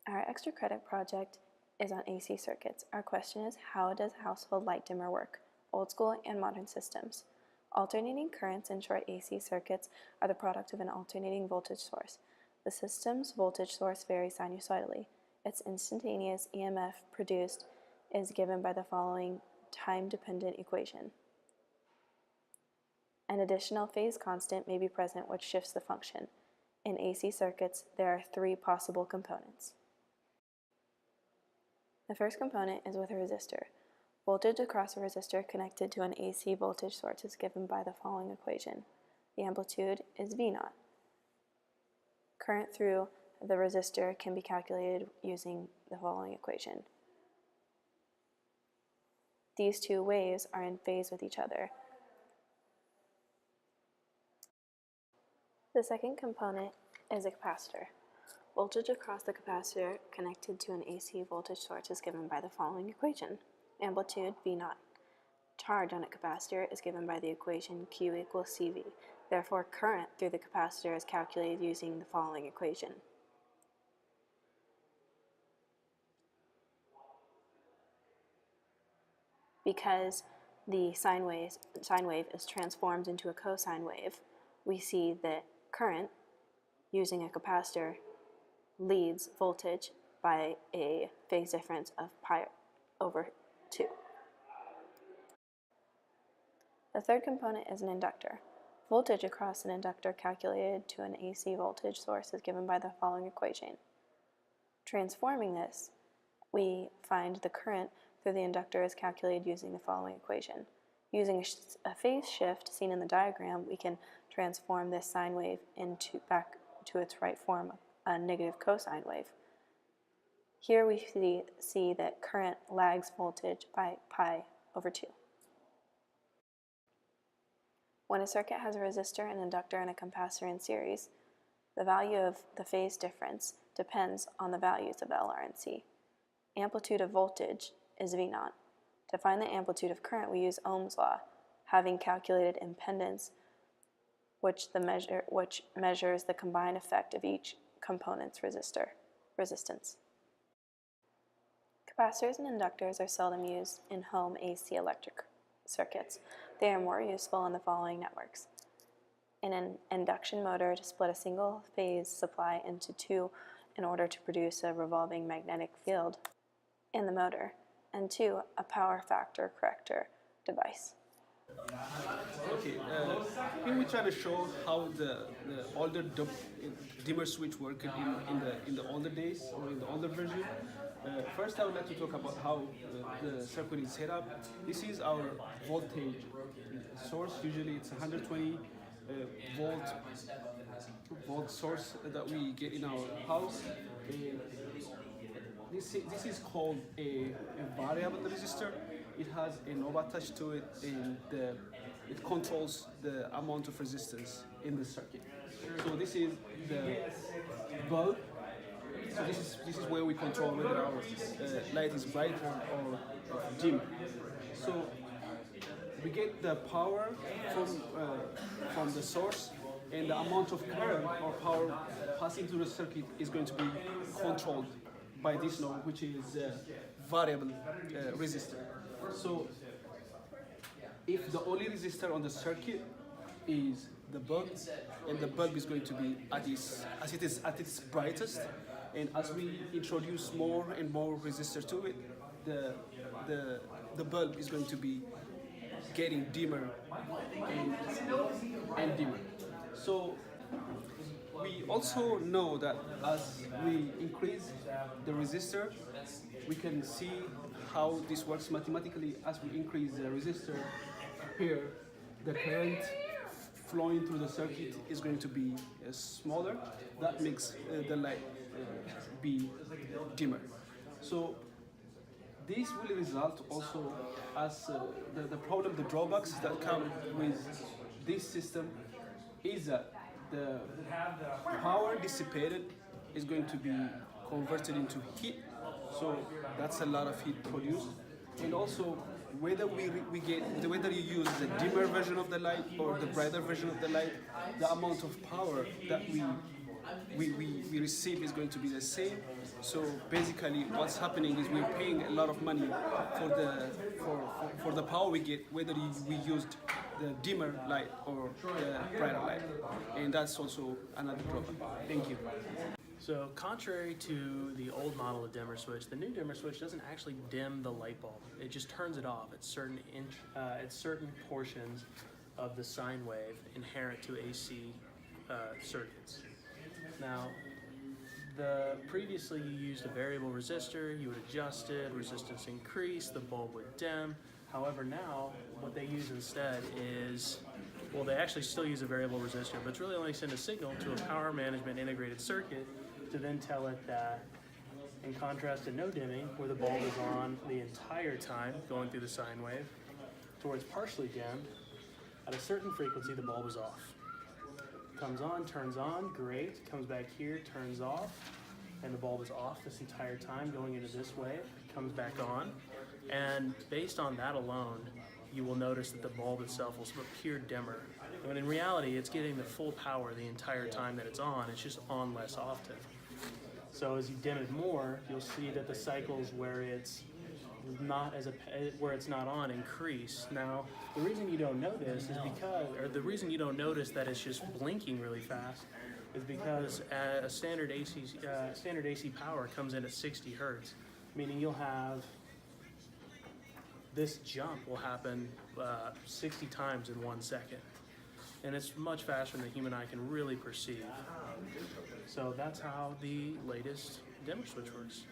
Our extra credit project is on AC circuits. Our question is, how does a household light dimmer work? Old school and modern systems. Alternating currents in short AC circuits are the product of an alternating voltage source. The system's voltage source varies sinusoidally. Its instantaneous EMF produced is given by the following time-dependent equation. An additional phase constant may be present which shifts the function. In AC circuits, there are three possible components. The first component is with a resistor. Voltage across a resistor connected to an AC voltage source is given by the following equation. The amplitude is V0. Current through the resistor can be calculated using the following equation. These two waves are in phase with each other. The second component is a capacitor. Voltage across the capacitor connected to an AC voltage source is given by the following equation. Amplitude V0. Charge on a capacitor is given by the equation Q equals CV. Therefore, current through the capacitor is calculated using the following equation. Because the sine wave is transformed into a cosine wave, we see that current using a capacitor leads voltage by a phase difference of pi over 2. The third component is an inductor. Voltage across an inductor calculated to an AC voltage source is given by the following equation. Transforming this, we find the current through the inductor is calculated using the following equation. Using a phase shift seen in the diagram, we can transform this sine wave back to its right form, a negative cosine wave. Here we see that current lags voltage by pi over 2. When a circuit has a resistor, an inductor, and a capacitor in series, the value of the phase difference depends on the values of L, R, and C. Amplitude of voltage is V0. To find the amplitude of current, we use Ohm's law, having calculated impedance, which measures the combined effect of each component's resistance. Capacitors and inductors are seldom used in home AC electric circuits. They are more useful in the following networks. In an induction motor, to split a single phase supply into two in order to produce a revolving magnetic field in the motor, and 2, a power factor corrector device. Okay, here we try to show how the older dimmer switch worked in the older days or in the older version. First, I would like to talk about how the circuit is set up. This is our voltage source. Usually, it's 120 volt source that we get in our house. This is called a variable resistor. It has a knob attached to it, and it controls the amount of resistance in the circuit. So this is the bulb. So this is where we control whether our light is brighter or dim. So we get the power from the source, and the amount of current or power passing through the circuit is going to be controlled by this knob, which is variable resistor. So if the only resistor on the circuit is the bulb, and the bulb is going to be at its brightest, and as we introduce more and more resistor to it, the bulb is going to be getting dimmer and dimmer. So we also know that as we increase the resistor, we can see how this works mathematically. As we increase the resistor here, the current flowing through the circuit is going to be smaller. That makes the light be dimmer. So this will result also as the drawbacks that come with this system is that the power dissipated is going to be converted into heat, so that's a lot of heat produced. And also, whether whether you use the dimmer version of the light or the brighter version of the light, the amount of power that we we receive is going to be the same. So basically, what's happening is we're paying a lot of money for the power we get, whether we used the dimmer light or the brighter light, and that's also another drawback. Thank you. So contrary to the old model of dimmer switch, the new dimmer switch doesn't actually dim the light bulb. It just turns it off at certain portions of the sine wave inherent to AC circuits. Now, previously you used a variable resistor, you would adjust it, resistance increased, the bulb would dim. However, now what they use instead is, well, they actually still use a variable resistor, but it's really only send a signal to a power management integrated circuit to then tell it that, in contrast to no dimming, where the bulb is on the entire time going through the sine wave, towards partially dimmed, at a certain frequency the bulb is off. Comes on, turns on, great, comes back here, turns off, and the bulb is off this entire time going into this wave, comes back on, and based on that alone, you will notice that the bulb itself will appear dimmer. When in reality, it's getting the full power the entire time that it's on, it's just on less often. So as you dim it more, you'll see that the cycles where it's not on increase. Now, the reason you don't notice is the reason you don't notice that it's just blinking really fast is because a standard AC power comes in at 60 hertz, meaning you'll have this jump will happen 60 times in 1 second. And it's much faster than the human eye can really perceive. So that's how the latest dimmer switch works.